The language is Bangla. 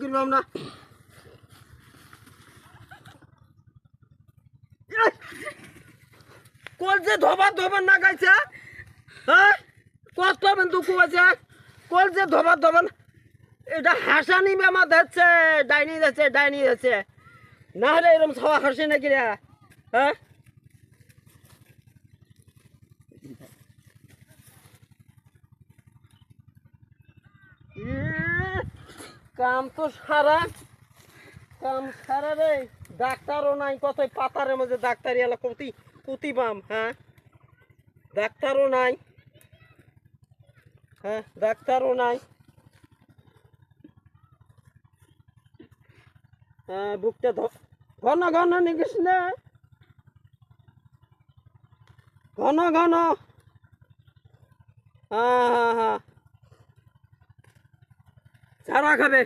করবাম না কল যে ধবা ধবা না গাইছে হ্যাঁ কত দুঃখ আছে কল যে ধবা ধবা এটা হাসানি বেমা যাচ্ছে ডাইনি যাচ্ছে না হলে এরকম ছাওয়া হাসে নাকি রে হ্যাঁ কাম তো সারা রে ডাক্তারও নাই কত পাতারের মধ্যে ডাক্তারি এলা কুতি বাম হ্যাঁ ডাক্তারও নাই হ্যাঁ ডাক্তারও নাই হ্যাঁ বুকটা ঘন ঘন নিগিস না ঘন ঘন হ্যাঁ হ্যাঁ হ্যাঁ চারা খাবে